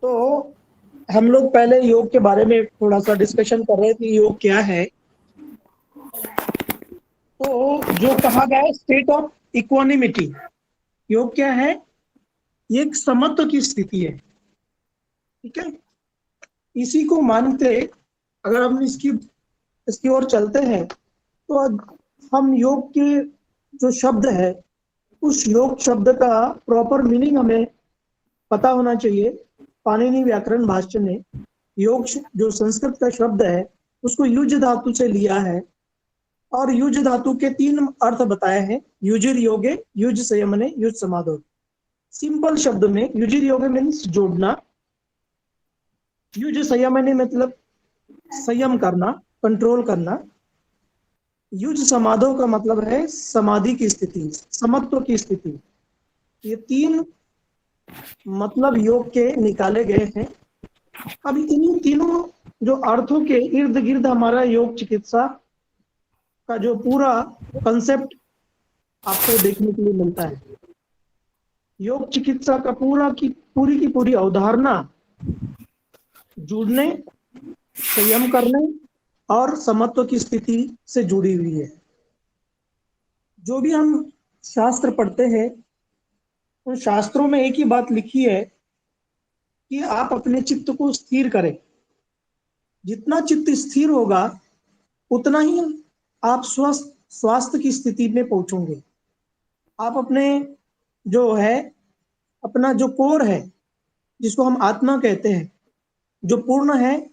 तो हम लोग पहले योग के बारे में थोड़ा सा डिस्कशन कर रहे थे कि योग क्या है। तो जो कहा गया है स्टेट ऑफ इक्वानिमिटी, योग क्या है? ये एक समत्व की स्थिति है। ठीक है, इसी को मानते अगर हम इसकी इसकी ओर चलते हैं तो हम योग के जो शब्द है उस योग शब्द का प्रॉपर मीनिंग हमें पता होना चाहिए। पाणिनि व्याकरण भाष्य ने योग जो संस्कृत का शब्द है उसको युज धातु से लिया है और युज धातु के 3 अर्थ बताए हैं। युजिर योगे, युज संयमने, युज समाधो। सिंपल शब्द में युजिर योगे मीन्स जोड़ना, युज संयमने मतलब संयम करना, कंट्रोल करना, युज समाधो का मतलब है समाधि की स्थिति, समत्व की स्थिति। ये 3 मतलब योग के निकाले गए हैं। अब इन्हीं तीनों जो अर्थों के इर्द गिर्द हमारा योग चिकित्सा का जो पूरा कंसेप्ट आपको देखने के लिए मिलता है। योग चिकित्सा का पूरी की पूरी अवधारणा जुड़ने, संयम करने और समत्व की स्थिति से जुड़ी हुई है। जो भी हम शास्त्र पढ़ते हैं उन शास्त्रों में एक ही बात लिखी है कि आप अपने चित्त को स्थिर करें। जितना चित्त स्थिर होगा उतना ही आप स्वस्थ स्वास्थ्य की स्थिति में पहुंचोगे। आप अपने जो है अपना जो कोर है जिसको हम आत्मा कहते हैं, जो पूर्ण है,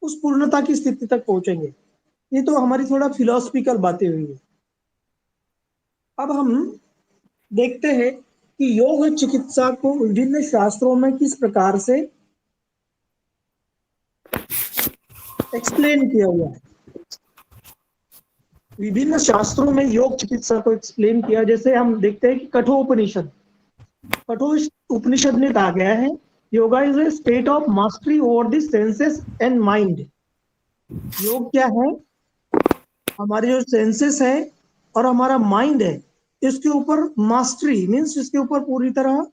उस पूर्णता की स्थिति तक पहुंचेंगे। ये तो हमारी थोड़ा फिलोसफिकल बातें हुई है। अब हम देखते हैं कि योग चिकित्सा को विभिन्न शास्त्रों में किस प्रकार से एक्सप्लेन किया हुआ है। विभिन्न शास्त्रों में योग चिकित्सा को एक्सप्लेन किया, जैसे हम देखते हैं कि कठोर उपनिषद में कहा गया है yoga is A state of mastery over the senses and mind. योग क्या है? हमारे जो सेंसेस है और हमारा माइंड है इसके ऊपर मास्टरी मीन्स इसके ऊपर पूरी तरह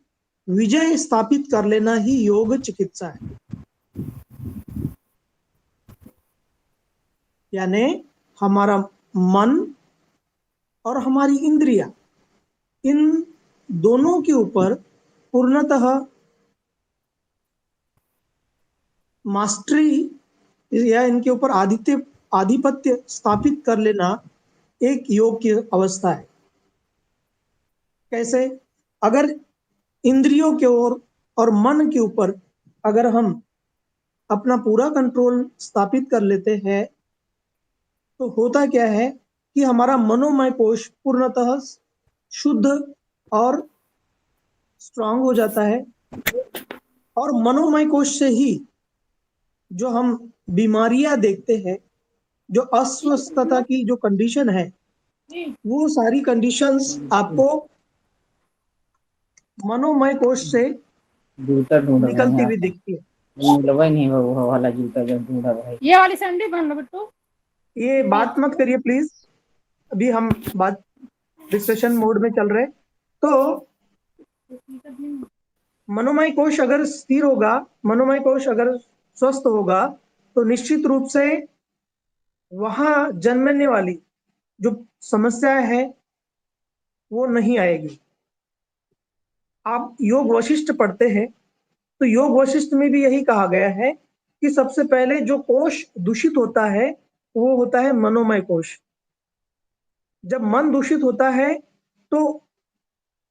विजय स्थापित कर लेना ही योग चिकित्सा है। यानी हमारा मन और हमारी इंद्रिया, इन दोनों के ऊपर पूर्णतः मास्टरी या इनके ऊपर आधिपत्य स्थापित कर लेना एक योग की अवस्था है। कैसे? अगर इंद्रियों के ओर और मन के ऊपर अगर हम अपना पूरा कंट्रोल स्थापित कर लेते हैं तो होता क्या है कि हमारा मनोमय कोश पूर्णतः शुद्ध और स्ट्रांग हो जाता है। और मनोमय कोश से ही जो हम बीमारियां देखते हैं, जो अस्वस्थता की जो कंडीशन है, वो सारी कंडीशंस आपको मनोमय कोश से जूता ढूंढ रहे हैं निकलती यहाँ हुई पर। दिखती है। मिलवा ही नहीं वो वाला जूता जो ढूंढा भाई। ये वाली सैंडल पहन लो बिट्टू। ये बात मत करिए प्लीज, अभी हम बात डिस्कशन मोड में चल रहे। तो मनोमय कोश अगर स्थिर होगा, मनोमय कोश अगर स्वस्थ होगा तो निश्चित रूप से वहां जन्मने वाली जो समस्याएं है वो नहीं आएगी। आप योग वशिष्ठ पढ़ते हैं तो योग वशिष्ठ में भी यही कहा गया है कि सबसे पहले जो कोश दूषित होता है वो होता है मनोमय कोश। जब मन दूषित होता है तो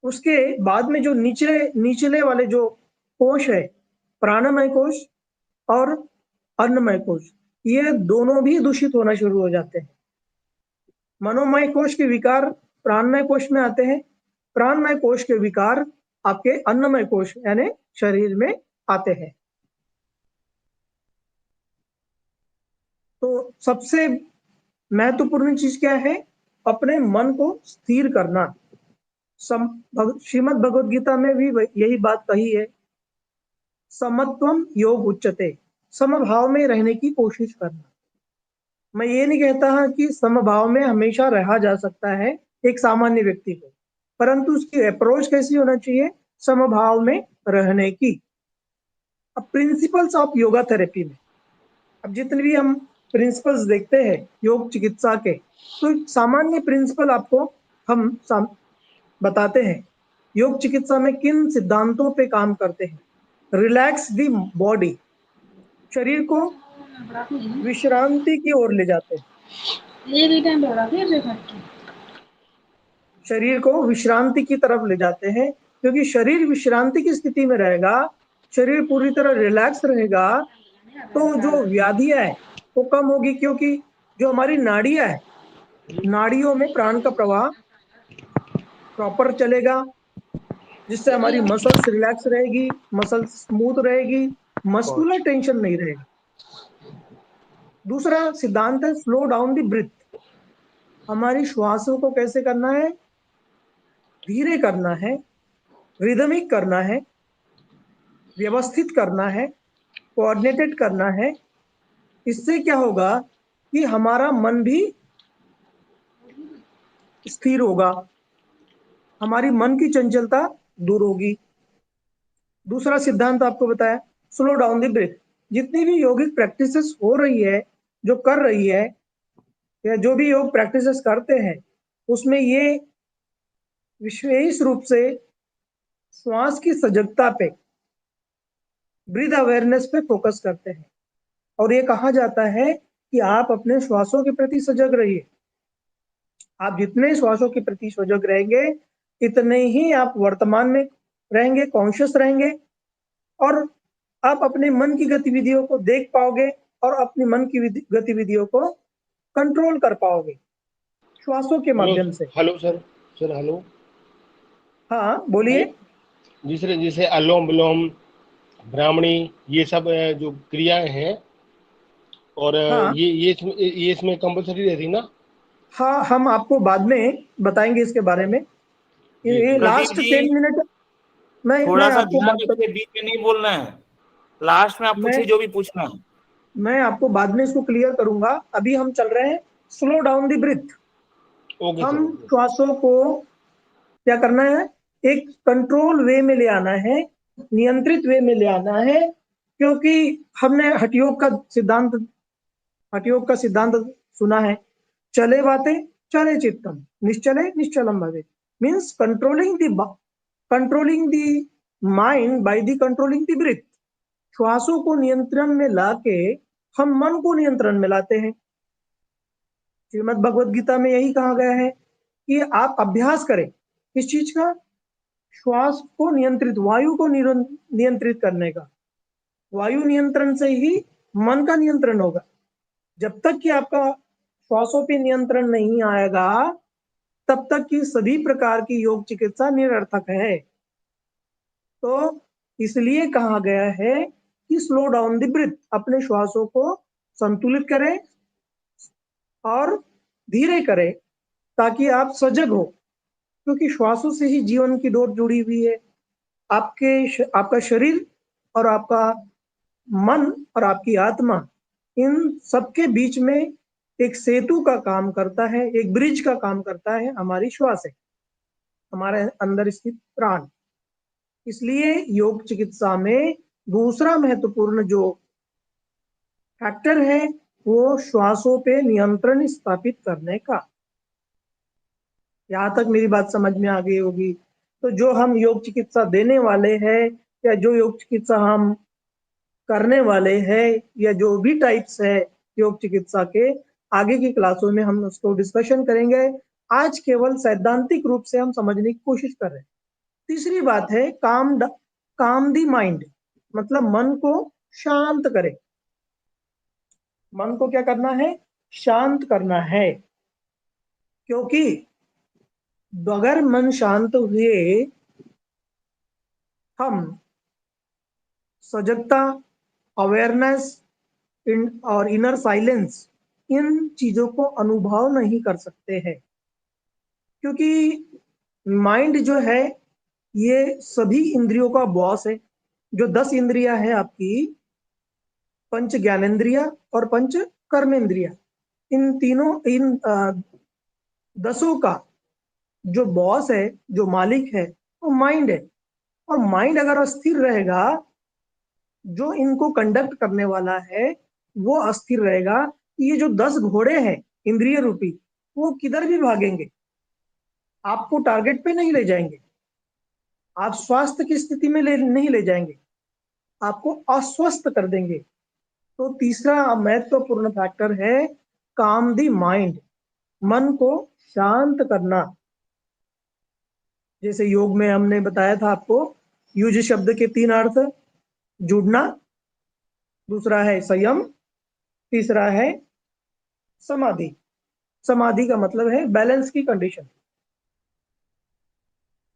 उसके बाद में जो निचले निचले वाले जो कोश है, प्राणमय कोश और अन्नमय कोश, ये दोनों भी दूषित होना शुरू हो जाते हैं। मनोमय कोश के विकार प्राणमय कोश में आते हैं, प्राणमय कोश के विकार आपके अन्नमय कोश यानी शरीर में आते हैं। तो सबसे महत्वपूर्ण चीज क्या है? अपने मन को स्थिर करना। श्रीमद् भगवद गीता में भी यही बात कही है, समत्वम योग उच्चते, समभाव में रहने की कोशिश करना। मैं ये नहीं कहता कि समभाव में हमेशा रहा जा सकता है एक सामान्य व्यक्ति को, परंतु उसकी अप्रोच कैसी होना चाहिए समभाव में रहने की। अब प्रिंसिपल्स ऑफ योगा थेरेपी में, अब जितने भी हम प्रिंसिपल्स देखते हैं योग चिकित्सा के, तो सामान्य प्रिंसिपल आपको हम बताते हैं। योग चिकित्सा में किन सिद्धांतों पे काम करते हैं? रिलैक्स द बॉडी, शरीर को विश्रांति की ओर ले जाते हैं। शरीर को विश्रांति की तरफ ले जाते हैं, क्योंकि शरीर विश्रांति की स्थिति में रहेगा, शरीर पूरी तरह रिलैक्स रहेगा, तो जो व्याधियां है वो कम होगी, क्योंकि जो हमारी नाड़ियां है, नाड़ियों में प्राण का प्रवाह प्रॉपर चलेगा, जिससे हमारी मसल्स रिलैक्स रहेगी, मसल्स स्मूथ रहेगी, मस्कुलर टेंशन नहीं रहेगा। दूसरा सिद्धांत है स्लो डाउन द ब्रीथ। हमारी श्वासों को कैसे करना है? धीरे करना है, रिदमिक करना है, व्यवस्थित करना है, कोऑर्डिनेटेड करना है। इससे क्या होगा कि हमारा मन भी स्थिर होगा, हमारी मन की चंचलता दूर होगी। दूसरा सिद्धांत आपको बताया स्लो डाउन द ब्रेथ। जितनी भी योगिक प्रैक्टिसेस हो रही है, जो कर रही है, या जो भी योग प्रैक्टिसेस करते हैं, उसमें ये विशेष रूप से श्वास की सजगता पे, ब्रीथ अवेयरनेस पे फोकस करते हैं। और ये कहा जाता है कि आप अपने श्वासों के प्रति सजग रहिए। आप जितने श्वासों के प्रति सजग रहेंगे, इतने ही आप वर्तमान में रहेंगे, कॉन्शियस रहेंगे, और आप अपने मन की गतिविधियों को देख पाओगे और अपने मन की गतिविधियों को कंट्रोल कर पाओगे श्वासों के माध्यम से। Hello sir. Sir hello. हाँ बोलिए। जिससे जैसे अनुलोम विलोम, ब्राह्मणी, ये सब जो क्रियाएं हैं, और हाँ ये इसमें कंपलसरी रहती ना? हाँ, हम आपको बाद में बताएंगे इसके बारे में। जी ये जी। प्रदीप लास्ट जी 10 मिनट मैं थोड़ा सा आपको ध्यान बात रखिए, बीच में नहीं बोलना है। लास्ट में आप मैं पूछिए जो भी पूछना है। मैं आपको बाद में इसको क्लियर करूंगा। अभी हम चल रहे हैं slow down the breath. Okay हम सर। श्वासों को क्या करना है? एक कंट्रोल वे में ले आना है, नियंत्रित वे में ले आना है, क्योंकि हमने हठयोग का सिद्धांत सुना है, चले बातें चले चित्तम, निश्चले निश्चलम भवे। Means controlling the mind by the controlling the breath. श्वासों को नियंत्रण में लाके हम मन को नियंत्रण में लाते हैं। श्रीमद् भगवद गीता में यही कहा गया है कि आप अभ्यास करें किस चीज का? श्वास को नियंत्रित, वायु को नियंत्रित करने का। वायु नियंत्रण से ही मन का नियंत्रण होगा। जब तक कि आपका श्वासों पे नियंत्रण नहीं आएगा, तब तक की सभी प्रकार की योग चिकित्सा निरर्थक है। तो इसलिए कहा गया है कि स्लो डाउन द ब्रीथ, अपने श्वासों को संतुलित करें और धीरे करें, ताकि आप सजग हो, क्योंकि श्वासों से ही जीवन की डोर जुड़ी हुई है। आपका शरीर और आपका मन और आपकी आत्मा, इन सबके बीच में एक सेतु का काम करता है, एक ब्रिज का काम करता है हमारी श्वास है, हमारे अंदर स्थित प्राण। इसलिए योग चिकित्सा में दूसरा महत्वपूर्ण जो फैक्टर है वो श्वासों पे नियंत्रण स्थापित करने का। यहाँ तक मेरी बात समझ में आ गई होगी। तो जो हम योग चिकित्सा देने वाले हैं, या जो योग चिकित्सा हम करने वाले हैं, या जो भी टाइप्स है योग चिकित्सा के, आगे की क्लासों में हम उसको डिस्कशन करेंगे। आज केवल सैद्धांतिक रूप से हम समझने की कोशिश कर रहे हैं। तीसरी बात है काम दी माइंड, मतलब मन को शांत करें। मन को क्या करना है? शांत करना है, क्योंकि बगैर मन शांत हुए हम सजगता, अवेयरनेस और इनर साइलेंस, इन चीजों को अनुभव नहीं कर सकते हैं। क्योंकि माइंड जो है ये सभी इंद्रियों का बॉस है। जो 10 इंद्रियां है आपकी, पंच ज्ञानेन्द्रिया और पंच कर्मेंद्रिया, इन 10 का जो बॉस है, जो मालिक है, वो माइंड है। और माइंड अगर अस्थिर रहेगा, जो इनको कंडक्ट करने वाला है वो अस्थिर रहेगा। ये जो 10 घोड़े हैं इंद्रिय रूपी, वो किधर भी भागेंगे, आपको टारगेट पे नहीं ले जाएंगे, आप स्वास्थ्य की स्थिति में नहीं ले जाएंगे, आपको अस्वस्थ कर देंगे। तो तीसरा महत्वपूर्ण फैक्टर है काम दी माइंड, मन को शांत करना। जैसे योग में हमने बताया था आपको, युज शब्द के 3 अर्थ, जुड़ना, दूसरा है संयम, तीसरा है समाधि। समाधि का मतलब है बैलेंस की condition,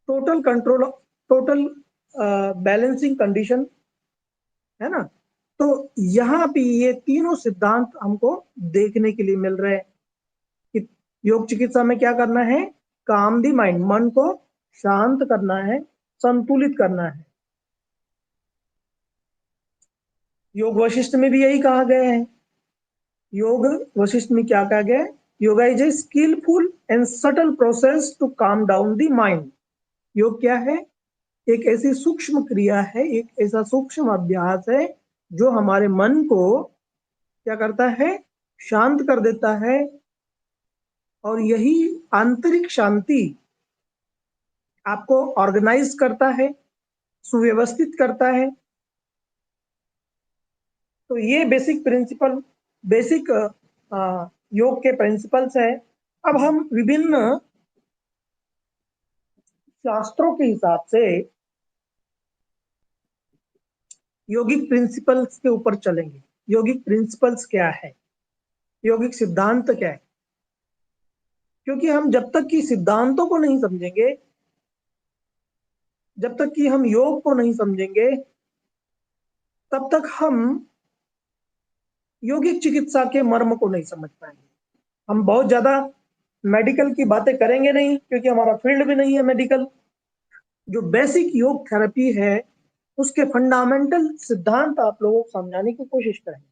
total control, total balancing condition, है ना। तो यहाँ पे ये तीनों सिद्धांत हमको देखने के लिए मिल रहे हैं कि योग चिकित्सा में क्या करना है, काम दी माइंड, मन को शांत करना है, संतुलित करना है। योग वशिष्ठ में भी यही कहा गया है। योग वशिष्ठ में क्या कहा गया है, yoga is a skilful and subtle process to calm down the mind. योग क्या है, एक ऐसी सूक्ष्म क्रिया है, एक ऐसा सूक्ष्म अभ्यास है जो हमारे मन को क्या करता है, शांत कर देता है। और यही आंतरिक शांति आपको ऑर्गेनाइज करता है, सुव्यवस्थित करता है। तो ये बेसिक प्रिंसिपल, बेसिक योग के प्रिंसिपल्स है। अब हम विभिन्न शास्त्रों के हिसाब से योगिक प्रिंसिपल्स के ऊपर चलेंगे। योगिक प्रिंसिपल्स क्या है, योगिक सिद्धांत क्या है, क्योंकि हम जब तक कि सिद्धांतों को नहीं समझेंगे, जब तक कि हम योग को नहीं समझेंगे, तब तक हम योगिक चिकित्सा के मर्म को नहीं समझ पाएंगे। हम बहुत ज्यादा मेडिकल की बातें करेंगे नहीं, क्योंकि हमारा फील्ड भी नहीं है मेडिकल। जो बेसिक योग थेरेपी है उसके फंडामेंटल सिद्धांत आप लोगों को समझाने की कोशिश करेंगे।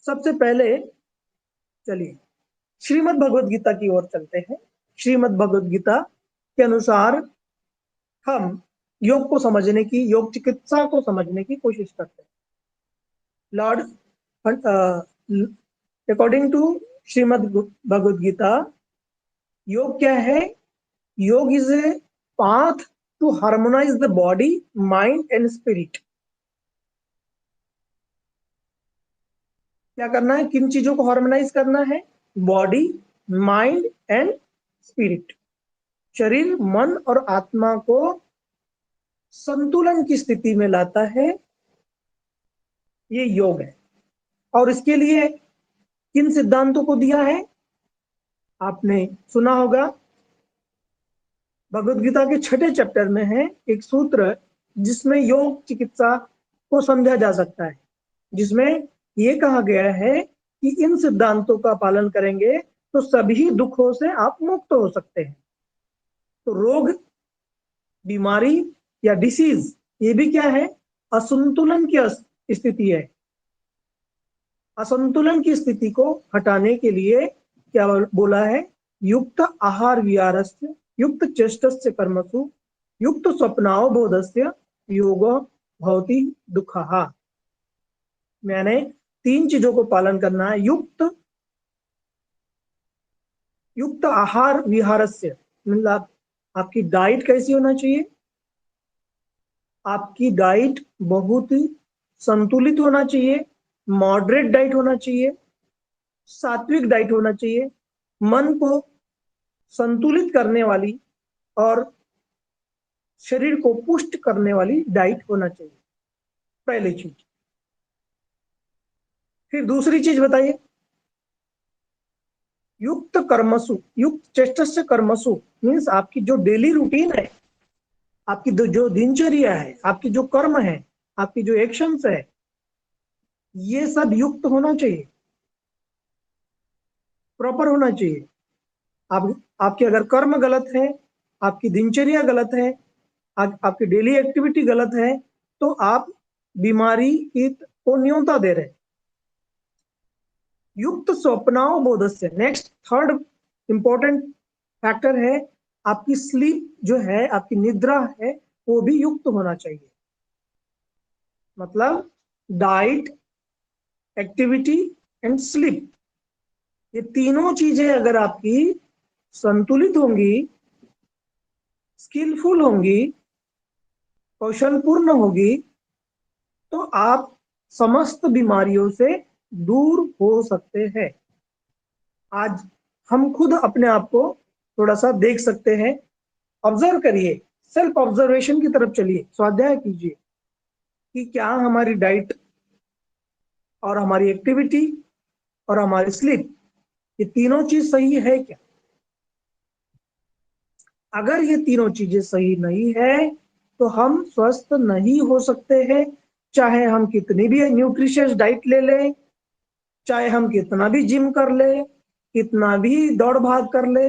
सबसे पहले चलिए श्रीमद् भगवद गीता की ओर चलते हैं। श्रीमद् भगवद गीता के अनुसार हम योग को समझने की, योग चिकित्सा को समझने की कोशिश करते हैं। Lord according to Shrimad Bhagavad Gita, योग क्या है, yoga is a path to harmonise the body, mind and spirit. क्या करना है, किन चीजों को हार्मोनाइज करना है, बॉडी, माइंड एंड स्पिरिट। शरीर, मन और आत्मा को संतुलन की स्थिति में लाता है, ये योग है। और इसके लिए किन सिद्धांतों को दिया है, आपने सुना होगा, भगवद गीता के 6ठे चैप्टर में है एक सूत्र जिसमें योग चिकित्सा को समझा जा सकता है, जिसमें ये कहा गया है कि इन सिद्धांतों का पालन करेंगे तो सभी दुखों से आप मुक्त हो सकते हैं। तो रोग, बीमारी या डिसीज, ये भी क्या है, असंतुलन की स्थिति है। असंतुलन की स्थिति को हटाने के लिए क्या बोला है, युक्त आहार विहारस्य, युक्त चेष्टस्य कर्मसु, युक्त स्वप्नावबोधस्य योगो भवति दुःखः। मैंने 3 चीजों को पालन करना है। युक्त आहार विहारस्य मतलब आपकी डाइट कैसी होना चाहिए, आपकी डाइट बहुत ही संतुलित होना चाहिए, मॉडरेट डाइट होना चाहिए, सात्विक डाइट होना चाहिए, मन को संतुलित करने वाली और शरीर को पुष्ट करने वाली डाइट होना चाहिए, पहली चीज। फिर दूसरी चीज बताइए, युक्त कर्मसु, युक्त चेष्टस्य कर्मसु मीन्स आपकी जो डेली रूटीन है, आपकी जो दिनचर्या है, आपकी जो कर्म है, आपकी जो एक्शंस है, ये सब युक्त होना चाहिए, प्रॉपर होना चाहिए। आपके अगर कर्म गलत है, आपकी दिनचर्या गलत है, आपकी डेली एक्टिविटी गलत है, तो आप बीमारी को न्योता दे रहे। युक्त स्वप्नावबोधस्य, नेक्स्ट थर्ड इंपॉर्टेंट फैक्टर है, आपकी स्लीप जो है, आपकी निद्रा है, वो भी युक्त होना चाहिए। मतलब डाइट, एक्टिविटी एंड स्लीप, ये तीनों चीजें अगर आपकी संतुलित होंगी, स्किलफुल होंगी, कौशलपूर्ण होगी, तो आप समस्त बीमारियों से दूर हो सकते हैं। आज हम खुद अपने आप को थोड़ा सा देख सकते हैं, ऑब्जर्व करिए, सेल्फ ऑब्जर्वेशन की तरफ चलिए, स्वाध्याय कीजिए कि क्या हमारी डाइट और हमारी एक्टिविटी और हमारी स्लीप, ये तीनों चीज सही है क्या? अगर ये तीनों चीजें सही नहीं है तो हम स्वस्थ नहीं हो सकते हैं, चाहे हम कितनी भी न्यूट्रिशियस डाइट ले लें, चाहे हम कितना भी जिम कर ले, कितना भी दौड़ भाग कर ले,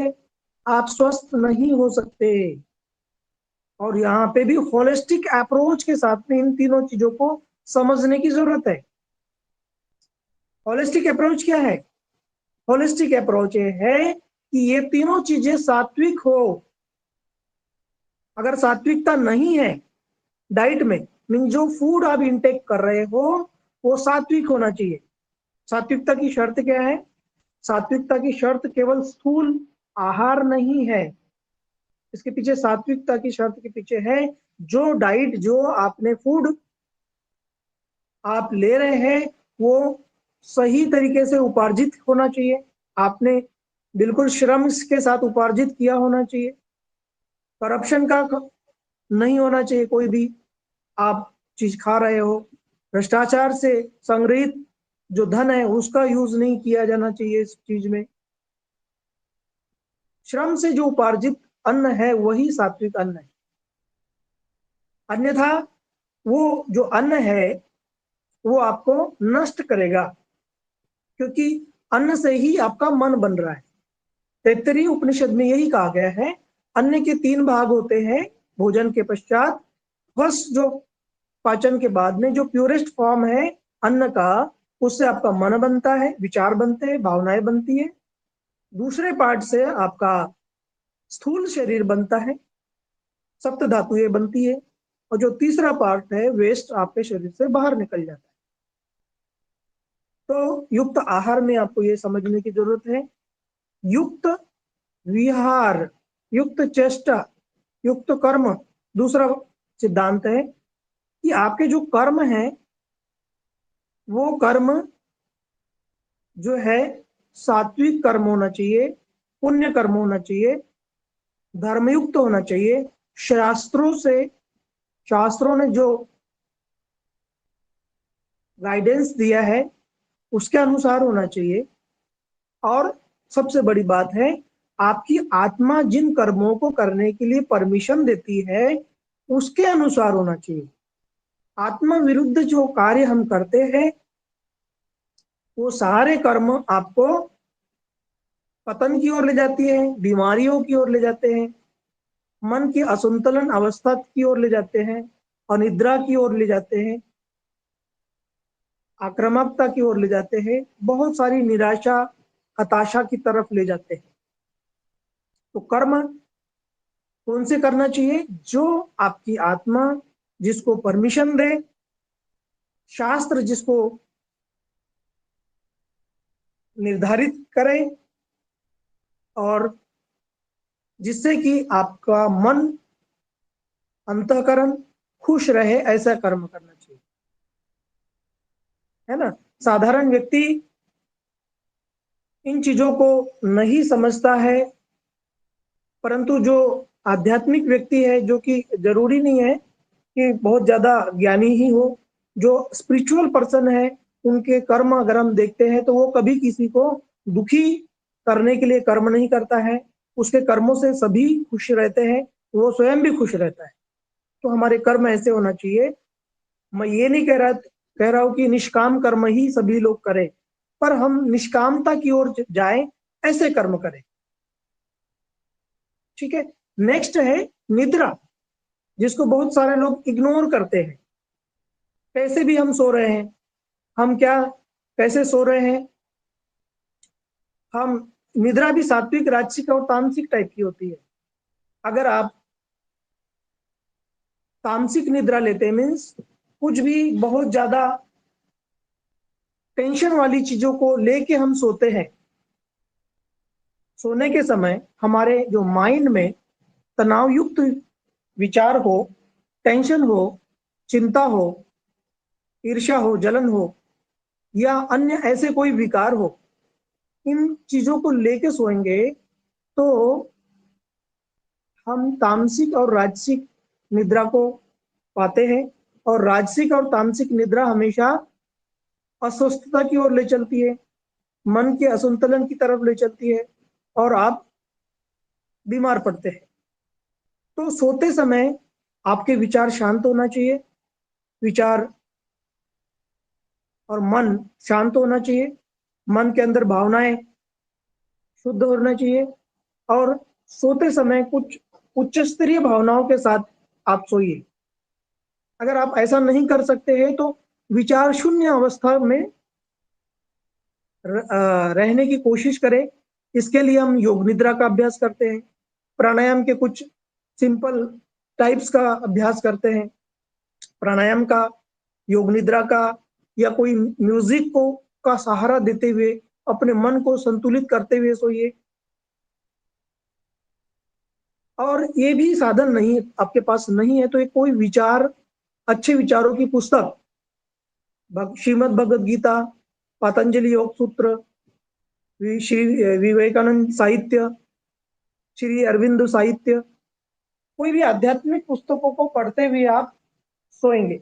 आप स्वस्थ नहीं हो सकते। और यहाँ पे भी होलिस्टिक अप्रोच के साथ में इन तीनों चीजों को समझने की जरूरत है। होलिस्टिक अप्रोच क्या है? होलिस्टिक अप्रोच ये है कि ये तीनों चीजें सात्विक हो। अगर सात्विकता नहीं है डाइट में, मीन जो फूड आप इंटेक कर रहे हो वो सात्विक होना चाहिए। सात्विकता की शर्त क्या है? सात्विकता की शर्त केवल स्थूल आहार नहीं है, इसके पीछे सात्विकता की शर्त के पीछे है जो डाइट, जो आपने फूड आप ले रहे हैं वो सही तरीके से उपार्जित होना चाहिए, आपने बिल्कुल श्रम के साथ उपार्जित किया होना चाहिए, करप्शन का नहीं होना चाहिए, कोई भी आप चीज खा रहे हो भ्रष्टाचार से संग्रहित जो धन है उसका यूज नहीं किया जाना चाहिए इस चीज में। श्रम से जो उपार्जित अन्न है वही सात्विक अन्न है, अन्यथा वो जो अन्न है वो आपको नष्ट करेगा, क्योंकि अन्न से ही आपका मन बन रहा है। तैत्तरीय उपनिषद में यही कहा गया है, अन्न के 3 भाग होते हैं भोजन के पश्चात। फर्स्ट जो पाचन के बाद में जो प्योरेस्ट फॉर्म है अन्न का, उससे आपका मन बनता है, विचार बनते हैं, भावनाएं बनती है। दूसरे पार्ट से आपका स्थूल शरीर बनता है, सप्त धातुएं बनती है, और जो तीसरा पार्ट है वेस्ट आपके शरीर से बाहर निकल जाता है। तो युक्त आहार में आपको ये समझने की जरूरत है, युक्त विहार, युक्त चेष्टा, युक्त कर्म। दूसरा सिद्धांत है कि आपके जो कर्म है वो कर्म जो है सात्विक कर्म होना चाहिए, पुण्य कर्म होना चाहिए, धर्मयुक्त होना चाहिए, शास्त्रों ने जो गाइडेंस दिया है उसके अनुसार होना चाहिए। और सबसे बड़ी बात है, आपकी आत्मा जिन कर्मों को करने के लिए परमिशन देती है उसके अनुसार होना चाहिए। आत्मा विरुद्ध जो कार्य हम करते हैं वो सारे कर्म आपको पतन की ओर ले जाती है, बीमारियों की ओर ले जाते हैं, मन की असंतुलन अवस्था की ओर ले जाते हैं, अनिद्रा की ओर ले जाते हैं, आक्रामकता की ओर ले जाते हैं, बहुत सारी निराशा हताशा की तरफ ले जाते हैं। तो कर्म कौन से करना चाहिए? जो आपकी आत्मा जिसको परमिशन दे, शास्त्र जिसको निर्धारित करे, और जिससे कि आपका मन अंतःकरण खुश रहे, ऐसा कर्म करना चाहिए, है ना। साधारण व्यक्ति इन चीजों को नहीं समझता है, परंतु जो आध्यात्मिक व्यक्ति है, जो कि जरूरी नहीं है कि बहुत ज्यादा ज्ञानी ही हो, जो स्पिरिचुअल पर्सन है, उनके कर्म अगर हम देखते हैं तो वो कभी किसी को दुखी करने के लिए कर्म नहीं करता है, उसके कर्मों से सभी खुश रहते हैं, वो स्वयं भी खुश रहता है। तो हमारे कर्म ऐसे होना चाहिए। मैं ये नहीं कह रहा हूं कि निष्काम कर्म ही सभी लोग करें, पर हम निष्कामता की ओर जाएं, ऐसे कर्म करें। ठीक है। नेक्स्ट है निद्रा, जिसको बहुत सारे लोग इग्नोर करते हैं। कैसे भी हम सो रहे हैं, हम क्या कैसे सो रहे हैं? हम निद्रा भी सात्विक, राजसिक और तामसिक टाइप की होती है। अगर आप तामसिक निद्रा लेते हैं, मीन्स कुछ भी बहुत ज्यादा टेंशन वाली चीजों को लेके हम सोते हैं, सोने के समय हमारे जो माइंड में तनाव युक्त विचार हो, टेंशन हो, चिंता हो, ईर्ष्या हो, जलन हो या अन्य ऐसे कोई विकार हो, इन चीजों को लेके सोएंगे तो हम तामसिक और राजसिक निद्रा को पाते हैं। और राजसिक और तामसिक निद्रा हमेशा अस्वस्थता की ओर ले चलती है, मन के असंतुलन की तरफ ले चलती है और आप बीमार पड़ते हैं। तो सोते समय आपके विचार शांत होना चाहिए, विचार और मन शांत होना चाहिए, मन के अंदर भावनाएं शुद्ध होना चाहिए और सोते समय कुछ उच्च स्तरीय भावनाओं के साथ आप सोइए। अगर आप ऐसा नहीं कर सकते हैं तो विचार शून्य अवस्था में रहने की कोशिश करें। इसके लिए हम योग निद्रा का अभ्यास करते हैं, प्राणायाम के कुछ सिंपल टाइप्स का अभ्यास करते हैं, प्राणायाम का, योग निद्रा का, या कोई म्यूजिक को का सहारा देते हुए अपने मन को संतुलित करते हुए सोइए। और ये भी साधन नहीं आपके पास नहीं है तो एक कोई विचार, अच्छे विचारों की पुस्तक, श्रीमद् भगवद गीता, पतंजलि योग सूत्र, श्री विवेकानंद साहित्य, श्री अरविंद साहित्य, कोई भी आध्यात्मिक पुस्तकों को पढ़ते हुए आप सोएंगे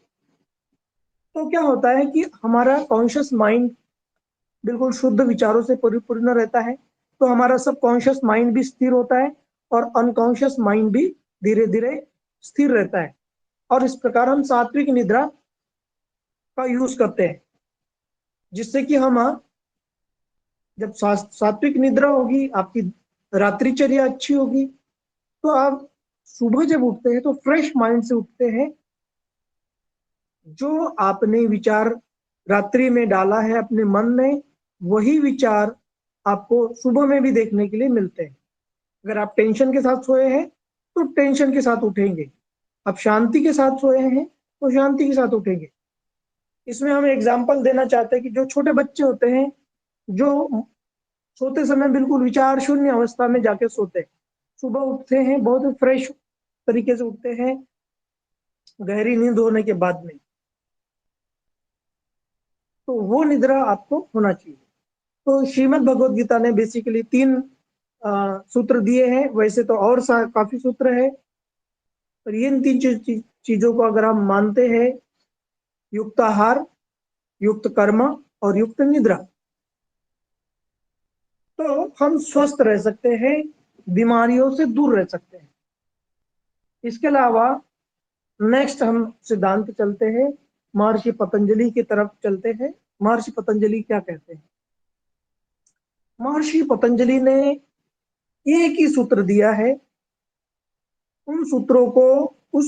तो क्या होता है कि हमारा कॉन्शियस माइंड बिल्कुल शुद्ध विचारों से परिपूर्ण रहता है, तो हमारा सब कॉन्शियस माइंड भी स्थिर होता है और अनकॉन्शियस माइंड भी धीरे धीरे स्थिर रहता है। और इस प्रकार हम सात्विक निद्रा का यूज करते हैं, जिससे कि हम जब सात्विक निद्रा होगी, आपकी रात्रिचर्या अच्छी होगी, तो आप सुबह जब उठते हैं तो फ्रेश माइंड से उठते हैं। जो आपने विचार रात्रि में डाला है अपने मन में, वही विचार आपको सुबह में भी देखने के लिए मिलते हैं। अगर आप टेंशन के साथ सोए हैं तो टेंशन के साथ उठेंगे, आप शांति के साथ सोए हैं तो शांति के साथ उठेंगे। इसमें हम एग्जाम्पल देना चाहते हैं कि जो छोटे बच्चे होते हैं, जो सोते समय बिल्कुल विचार शून्य अवस्था में जाके सोते हैं, सुबह उठते हैं बहुत फ्रेश तरीके से उठते हैं गहरी नींद होने के बाद में, तो वो निद्रा आपको होना चाहिए। तो श्रीमद् भगवद गीता ने बेसिकली 3 सूत्र दिए हैं, वैसे तो और काफी सूत्र है, पर इन 3 चीजों को अगर हम मानते हैं, युक्त आहार, युक्त कर्म और युक्त निद्रा, तो हम स्वस्थ रह सकते हैं, बीमारियों से दूर रह सकते हैं। इसके अलावा नेक्स्ट हम सिद्धांत चलते हैं, महर्षि पतंजलि की तरफ चलते हैं। महर्षि पतंजलि क्या कहते हैं? महर्षि पतंजलि ने एक ही सूत्र दिया है, उस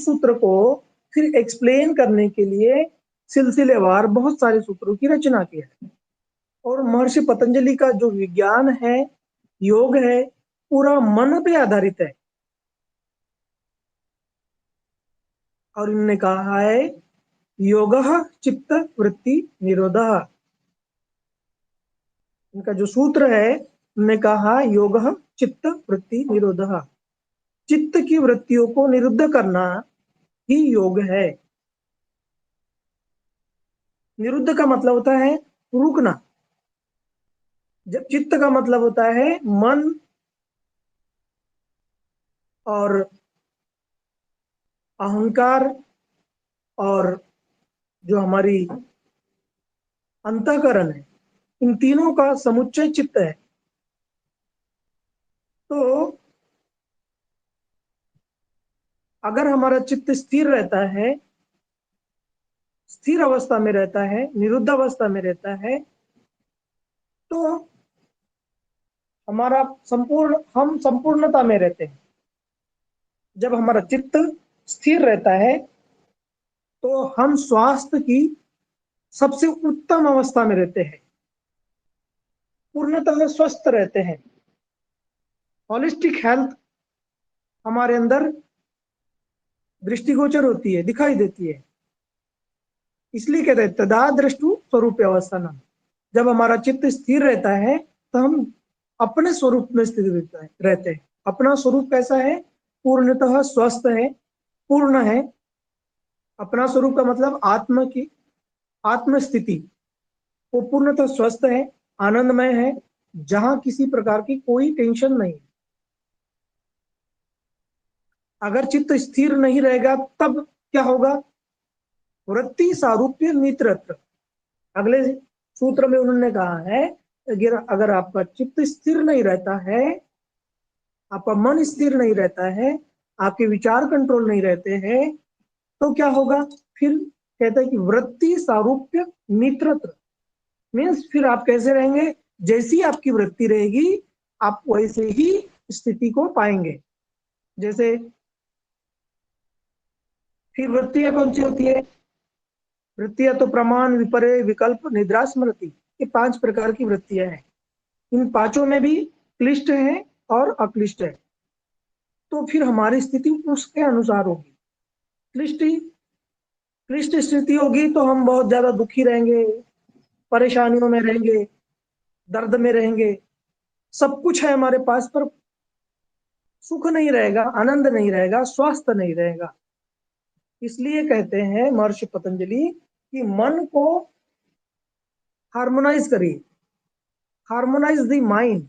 सूत्र को फिर एक्सप्लेन करने के लिए सिलसिलेवार बहुत सारे सूत्रों की रचना की है। और महर्षि पतंजलि का जो विज्ञान है, योग है, पूरा मन पे आधारित है। और इन्होंने कहा है योगः चित्त वृत्ति निरोधः। इनका जो सूत्र है, उन्होंने कहा योगः चित्त वृत्ति निरोधः, चित्त की वृत्तियों को निरुद्ध करना ही योग है। निरुद्ध का मतलब होता है रुकना, जब चित्त का मतलब होता है मन और अहंकार और जो हमारी अंतःकरण है, इन तीनों का समुच्चय चित्त है। तो अगर हमारा चित्त स्थिर रहता है, स्थिर अवस्था में रहता है, निरुद्ध अवस्था में रहता है, तो हम संपूर्णता में रहते हैं। जब हमारा चित्त स्थिर रहता है तो हम स्वास्थ्य की सबसे उत्तम अवस्था में रहते हैं, पूर्णतः स्वस्थ रहते हैं। होलिस्टिक हेल्थ हमारे अंदर दृष्टिगोचर होती है, दिखाई देती है। इसलिए कहते हैं तदा दृष्टु स्वरूप अवस्थानम। जब हमारा चित्त स्थिर रहता है तो हम अपने स्वरूप में स्थिर रहते हैं। अपना स्वरूप कैसा है? पूर्णतः स्वस्थ है, पूर्ण है। अपना स्वरूप का मतलब आत्म की आत्म स्थिति, वो पूर्णतः स्वस्थ है, आनंदमय है, जहां किसी प्रकार की कोई टेंशन नहीं। अगर चित्त स्थिर नहीं रहेगा तब क्या होगा? वृत्ति सारूप्य मित्रत्व। अगले सूत्र में उन्होंने कहा है अगर आपका चित्त स्थिर नहीं रहता है, आपका मन स्थिर नहीं रहता है, आपके विचार कंट्रोल नहीं रहते हैं, तो क्या होगा? फिर कहता है कि वृत्ति सारूप्य मित्रत्व मीन्स फिर आप कैसे रहेंगे? जैसी आपकी वृत्ति रहेगी आप वैसे ही स्थिति को पाएंगे। जैसे फिर वृत्तियां कौन सी होती है? वृत्तियां तो प्रमाण, विपर्य, विकल्प, निद्रा, स्मृति, ये 5 प्रकार की वृत्तियां हैं। इन पांचों में भी क्लिष्ट है और अक्लिष्ट है। तो फिर हमारी स्थिति उसके अनुसार होगी। क्लिष्ट स्थिति होगी तो हम बहुत ज्यादा दुखी रहेंगे, परेशानियों में रहेंगे, दर्द में रहेंगे। सब कुछ है हमारे पास पर सुख नहीं रहेगा, आनंद नहीं रहेगा, स्वास्थ्य नहीं रहेगा। इसलिए कहते हैं महर्षि पतंजलि कि मन को हार्मोनाइज करिए, हार्मोनाइज द माइंड।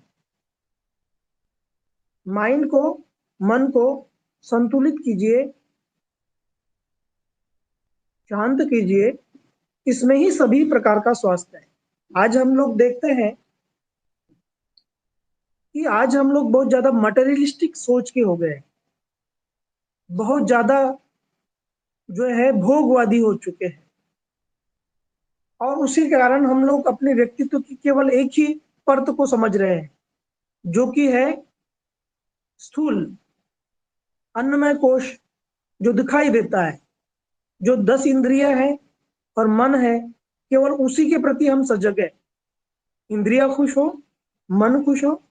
माइंड को, मन को संतुलित कीजिए, शांत कीजिए। इसमें ही सभी प्रकार का स्वास्थ्य है। आज हम लोग देखते हैं कि आज हम लोग बहुत ज्यादा मटेरियलिस्टिक सोच के हो गए, बहुत ज्यादा जो है भोगवादी हो चुके हैं, और उसी के कारण हम लोग अपने व्यक्तित्व की केवल एक ही परत को समझ रहे हैं, जो कि है स्थूल अन्नमय कोश, जो दिखाई देता है, जो 10 इंद्रियां हैं और मन है, केवल उसी के प्रति हम सजग है। इंद्रियां खुश हो, मन खुश हो,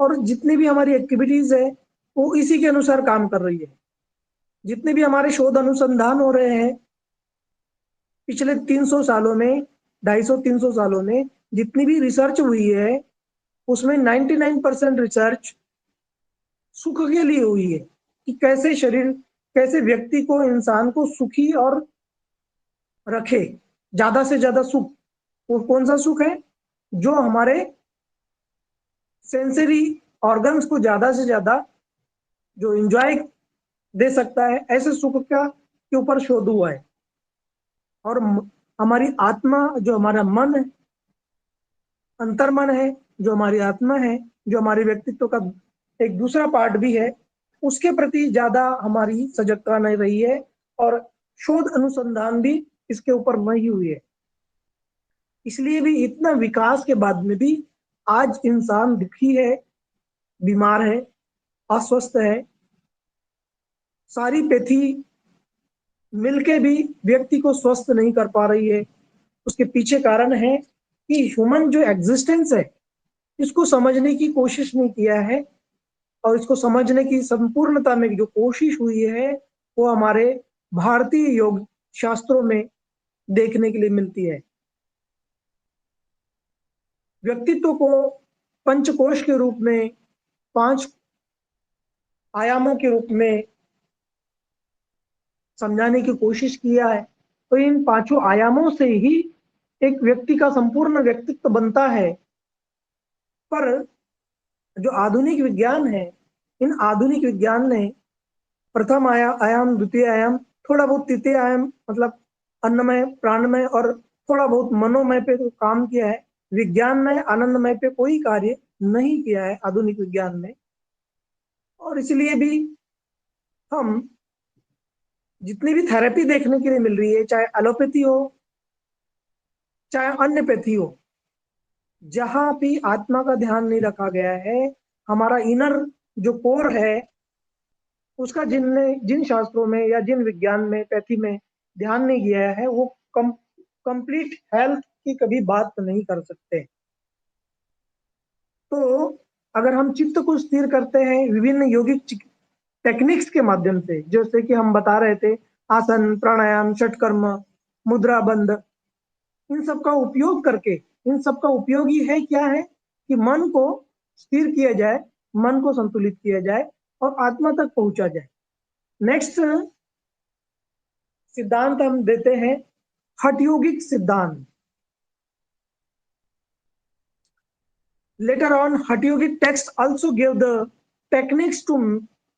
और जितनी भी हमारी एक्टिविटीज है वो इसी के अनुसार काम कर रही है। जितने भी हमारे शोध अनुसंधान हो रहे हैं पिछले 300 सालों में, 250-300 सालों में जितनी भी रिसर्च हुई है, उसमें 99% रिसर्च सुख के लिए हुई है कि कैसे शरीर, कैसे व्यक्ति को, इंसान को सुखी और रखे, ज्यादा से ज्यादा सुख। वो कौन सा सुख है? जो हमारे सेंसरी ऑर्गन्स को ज्यादा से ज्यादा जो एंजॉय दे सकता है, ऐसे सुख का के ऊपर शोध हुआ है। और हमारी आत्मा, जो हमारा मन है, अंतर्मन है, जो हमारी आत्मा है, जो हमारे व्यक्तित्व का एक दूसरा पार्ट भी है, उसके प्रति ज्यादा हमारी सजगता नहीं रही है, और शोध अनुसंधान भी इसके ऊपर नहीं हुई है। इसलिए भी इतना विकास के बाद में भी आज इंसान दुखी है, बीमार है, अस्वस्थ है। सारी पैथी मिलके भी व्यक्ति को स्वस्थ नहीं कर पा रही है। उसके पीछे कारण है कि ह्यूमन जो एग्जिस्टेंस है, इसको समझने की कोशिश नहीं किया है, और इसको समझने की संपूर्णता में जो कोशिश हुई है वो हमारे भारतीय योग शास्त्रों में देखने के लिए मिलती है। व्यक्तित्व को पंचकोश के रूप में, 5 आयामों के रूप में समझाने की कोशिश किया है। तो इन 5 आयामों से ही एक व्यक्ति का संपूर्ण व्यक्तित्व बनता है। पर जो आधुनिक विज्ञान है, इन आधुनिक विज्ञान ने प्रथम आयाम, द्वितीय आयाम, थोड़ा बहुत तृतीय आयाम मतलब अन्नमय, प्राणमय और थोड़ा बहुत मनोमय पे तो काम किया है। विज्ञानमय, आनंदमय पे कोई कार्य नहीं किया है आधुनिक विज्ञान ने। और इसलिए भी हम जितनी भी थेरेपी देखने के लिए मिल रही है, चाहे एलोपैथी हो चाहे अन्य पैथी हो, जहां भी आत्मा का ध्यान नहीं रखा गया है, हमारा इनर जो कोर है उसका जिन शास्त्रों में या जिन विज्ञान में, पैथी में ध्यान नहीं किया है, वो कंप्लीट हेल्थ की कभी बात नहीं कर सकते। तो अगर हम चित्त को स्थिर करते हैं विभिन्न योगिक टेक्निक्स के माध्यम से, जैसे कि हम बता रहे थे, आसन, प्राणायाम, षटकर्म, मुद्रा बंद, इन सब का उपयोग करके, इन सब का उपयोग ही है क्या है कि मन को स्थिर किया जाए, मन को संतुलित किया जाए और आत्मा तक पहुंचा जाए। नेक्स्ट सिद्धांत हम देते हैं हठयोगिक सिद्धांत। Later on, Hatha Yogic texts also gave the techniques to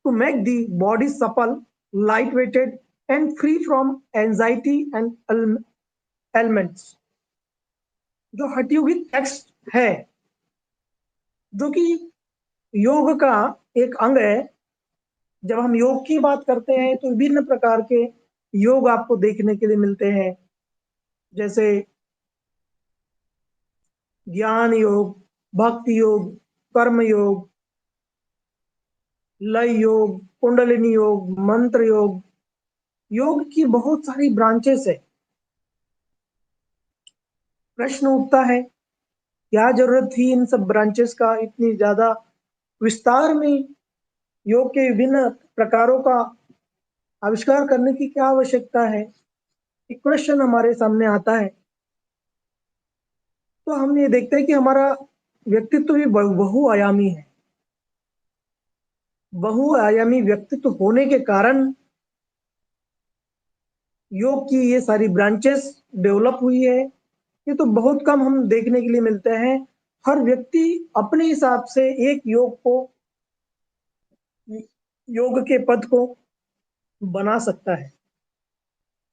make the body supple, light-weighted, and free from anxiety and ailments. जो हठ योगिक टेक्स्ट है, जो कि योग का एक अंग है, जब हम योग की बात करते हैं तो विभिन्न प्रकार के योग आपको देखने के लिए मिलते हैं, जैसे ज्ञान योग, भक्ति योग, कर्म योग, लय योग, कुंडलिनी योग, मंत्र योग। योग की बहुत सारी ब्रांचेस है। प्रश्न उठता है क्या जरूरत थी इन सब ब्रांचेस का, इतनी ज्यादा विस्तार में योग के विभिन्न प्रकारों का आविष्कार करने की क्या आवश्यकता है? एक क्वेश्चन हमारे सामने आता है। तो हम ये देखते हैं कि हमारा व्यक्तित्व भी बहुआयामी है। बहुआयामी व्यक्तित्व होने के कारण योग की ये सारी ब्रांचेस डेवलप हुई है। ये तो बहुत कम हम देखने के लिए मिलते हैं। हर व्यक्ति अपने हिसाब से एक योग के पथ को बना सकता है।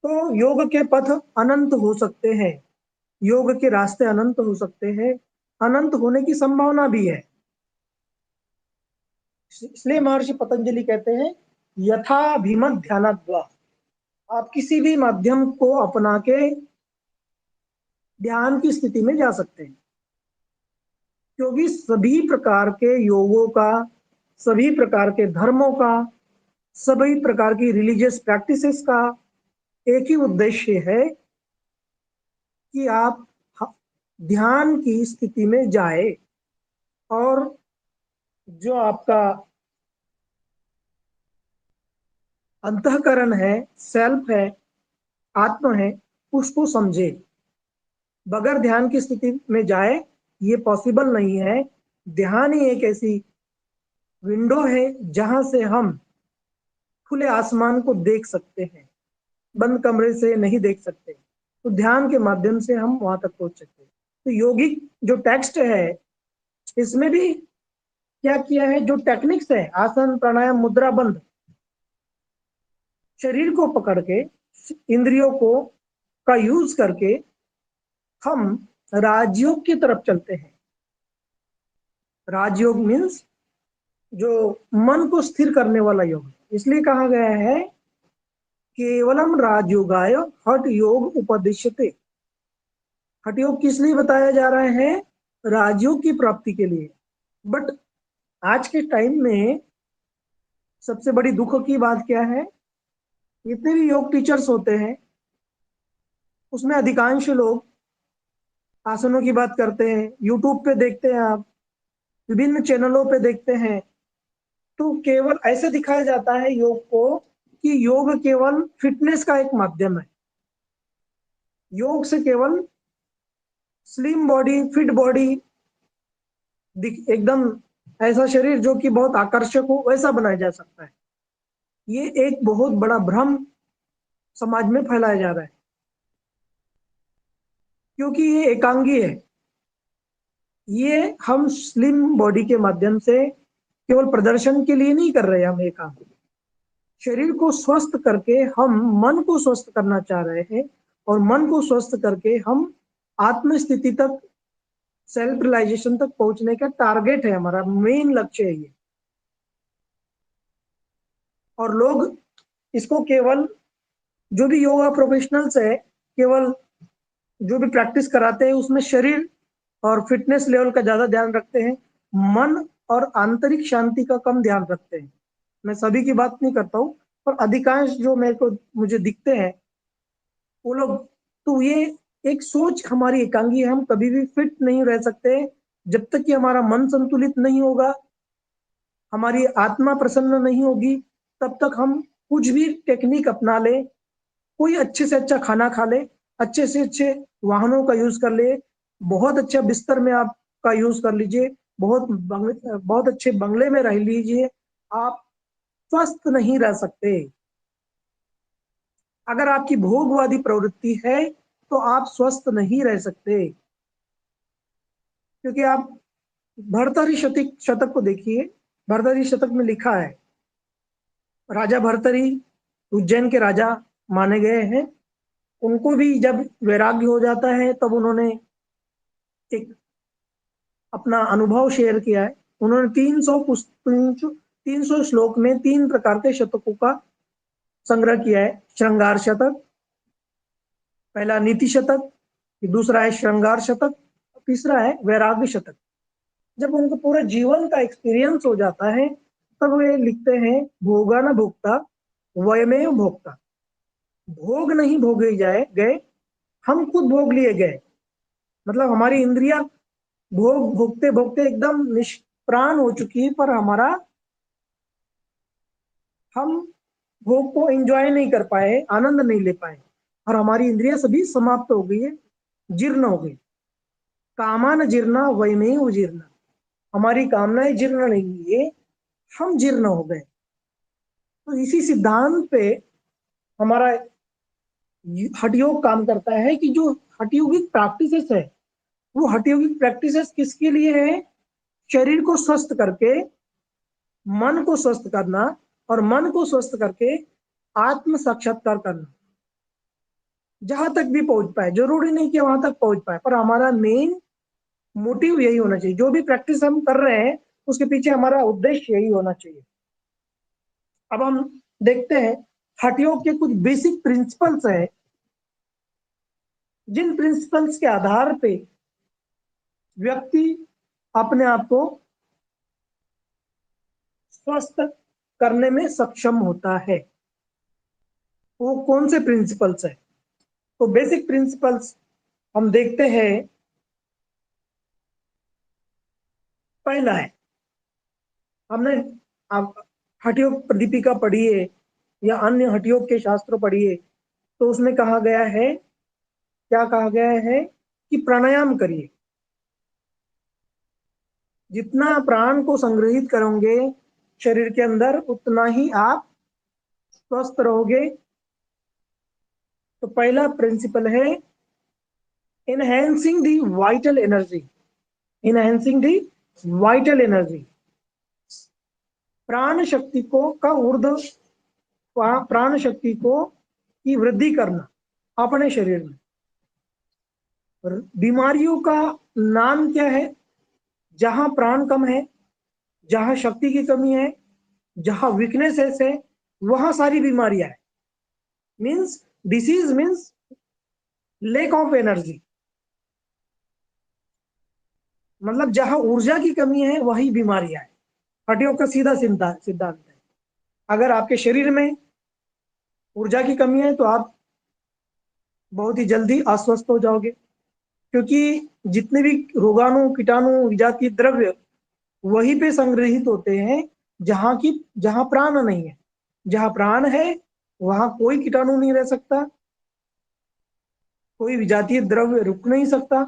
तो योग के पथ अनंत हो सकते हैं, योग के रास्ते अनंत हो सकते हैं, अनंत होने की संभावना भी है। इसलिए महर्षि पतंजलि कहते हैं यथाभिमत ध्यानाद्वा। आप किसी भी माध्यम को अपना के ध्यान की स्थिति में जा सकते हैं, क्योंकि सभी प्रकार के योगों का, सभी प्रकार के धर्मों का, सभी प्रकार की रिलीजियस प्रैक्टिसेस का एक ही उद्देश्य है कि आप ध्यान की स्थिति में जाए और जो आपका अंतःकरण है, सेल्फ है, आत्मा है, उसको समझे। बगैर ध्यान की स्थिति में जाए ये पॉसिबल नहीं है। ध्यान ही एक ऐसी विंडो है जहां से हम खुले आसमान को देख सकते हैं, बंद कमरे से नहीं देख सकते। तो ध्यान के माध्यम से हम वहां तक पहुंच सकते हैं। तो योगिक जो टेक्स्ट है इसमें भी क्या किया है, जो टेक्निक्स है आसन, प्राणायाम, मुद्रा बंद, शरीर को पकड़ के, इंद्रियों को का यूज करके हम राजयोग की तरफ चलते हैं। राजयोग मीन्स जो मन को स्थिर करने वाला योग। इसलिए कहा गया है केवलम राजयोगाय हठ योग उपदिश्यते। हठ योग किस लिए बताया जा रहा है? राजयोग की प्राप्ति के लिए। बट आज के टाइम में सबसे बड़ी दुख की बात क्या है, जितने भी योग टीचर्स होते हैं उसमें अधिकांश लोग आसनों की बात करते हैं, यूट्यूब पे देखते हैं, आप विभिन्न चैनलों पे देखते हैं, तो केवल ऐसे दिखाया जाता है योग को कि योग केवल फिटनेस का एक माध्यम है। योग से केवल स्लिम बॉडी, फिट बॉडी, एकदम ऐसा शरीर जो कि बहुत आकर्षक हो वैसा बनाया जा सकता है। ये एक बहुत बड़ा भ्रम समाज में फैलाया जा रहा है, क्योंकि ये एकांगी है। ये हम स्लिम बॉडी के माध्यम से केवल प्रदर्शन के लिए नहीं कर रहे, हम एकांग शरीर को स्वस्थ करके हम मन को स्वस्थ करना चाह रहे हैं, और मन को स्वस्थ करके हम आत्म स्थिति तक, सेल्फ रियलाइजेशन तक पहुंचने का टारगेट है हमारा, मेन लक्ष्य है ये। और लोग इसको केवल जो भी योगा प्रोफेशनल्स है, केवल जो भी प्रैक्टिस कराते हैं उसमें शरीर और फिटनेस लेवल का ज्यादा ध्यान रखते हैं, मन और आंतरिक शांति का कम ध्यान रखते हैं। मैं सभी की बात नहीं करता हूँ, पर अधिकांश जो मुझे दिखते हैं वो लोग, तो ये एक सोच हमारी एकांगी है। हम कभी भी फिट नहीं रह सकते जब तक कि हमारा मन संतुलित नहीं होगा, हमारी आत्मा प्रसन्न नहीं होगी, तब तक हम कुछ भी टेक्निक अपना ले, कोई अच्छे से अच्छा खाना खा ले, अच्छे से अच्छे वाहनों का यूज कर ले, बहुत अच्छा बिस्तर में आप का यूज कर लीजिए, बहुत अच्छे बंगले में रह लीजिए, आप स्वस्थ नहीं रह सकते। अगर आपकी भोगवादी प्रवृत्ति है तो आप स्वस्थ नहीं रह सकते। क्योंकि आप भर्तृहरि शतक को देखिए, भर्तृहरि शतक में लिखा है, राजा भर्तृहरि उज्जैन के राजा माने गए हैं, उनको भी जब वैराग्य हो जाता है तब उन्होंने एक अपना अनुभव शेयर किया है। उन्होंने 300 श्लोक में 3 प्रकार के शतकों का संग्रह किया है। श्रृंगार शतक, पहला नीति शतक, दूसरा है श्रृंगार शतक, तीसरा है वैराग्य शतक। जब उनको पूरे जीवन का एक्सपीरियंस हो जाता है तब वे लिखते हैं, भोगा न भोक्ता वयमेव भोक्ता। भोग नहीं भोगे जाए गए, हम खुद भोग लिए गए। मतलब हमारी इंद्रियां भोग भोगते भोगते एकदम निष्प्राण हो चुकी है, पर हम भोग को एंजॉय नहीं कर पाए, आनंद नहीं ले पाए, और हमारी इंद्रियां सभी समाप्त हो गई है, जीर्ण हो गई। कामान जीर्णा वयमेव जीर्णा, हमारी कामनाएं जीर्ण नहीं हुई, हम जीर्ण हो गए। तो इसी सिद्धांत पे हमारा हठयोग काम करता है कि जो हठयोगिक प्रैक्टिसेस है, वो हठयोगिक प्रैक्टिसेस किसके लिए है? शरीर को स्वस्थ करके मन को स्वस्थ करना, और मन को स्वस्थ करके आत्म साक्षात्कार करना। जहां तक भी पहुंच पाए, जरूरी नहीं कि वहां तक पहुंच पाए, पर हमारा मेन मोटिव यही होना चाहिए। जो भी प्रैक्टिस हम कर रहे हैं उसके पीछे हमारा उद्देश्य यही होना चाहिए। अब हम देखते हैं हठयोग के कुछ बेसिक प्रिंसिपल्स है, जिन प्रिंसिपल्स के आधार पे व्यक्ति अपने आप को स्वस्थ करने में सक्षम होता है। वो कौन से प्रिंसिपल्स है? तो बेसिक प्रिंसिपल्स हम देखते हैं। पहला है, हमने आप हठयोग प्रदीपिका पढ़िए या अन्य हठयोग के शास्त्र पढ़िए, तो उसमें कहा गया है, क्या कहा गया है कि प्राणायाम करिए। जितना प्राण को संग्रहित करोगे शरीर के अंदर, उतना ही आप स्वस्थ रहोगे। तो पहला प्रिंसिपल है enhancing the vital energy, enhancing the vital energy. प्राण शक्ति को का ऊर्ध्व, प्राण शक्ति को की वृद्धि करना अपने शरीर में। बीमारियों का नाम क्या है? जहां प्राण कम है, जहां शक्ति की कमी है, जहां वीकनेसेस है, वहां सारी बीमारियां है। Means disease means lake of energy. मतलब जहां ऊर्जा की कमी है वही बीमारियां है। हड्डियों का सीधा सिद्धांत है। अगर आपके शरीर में ऊर्जा की कमी है तो आप बहुत ही जल्दी अस्वस्थ हो जाओगे, क्योंकि जितने भी रोगाणु, कीटाणु, विजातीय द्रव्य वहीं पे संग्रहित होते हैं जहां प्राण नहीं है। जहां प्राण है वहां कोई कीटाणु नहीं रह सकता, कोई विजातीय द्रव्य रुक नहीं सकता।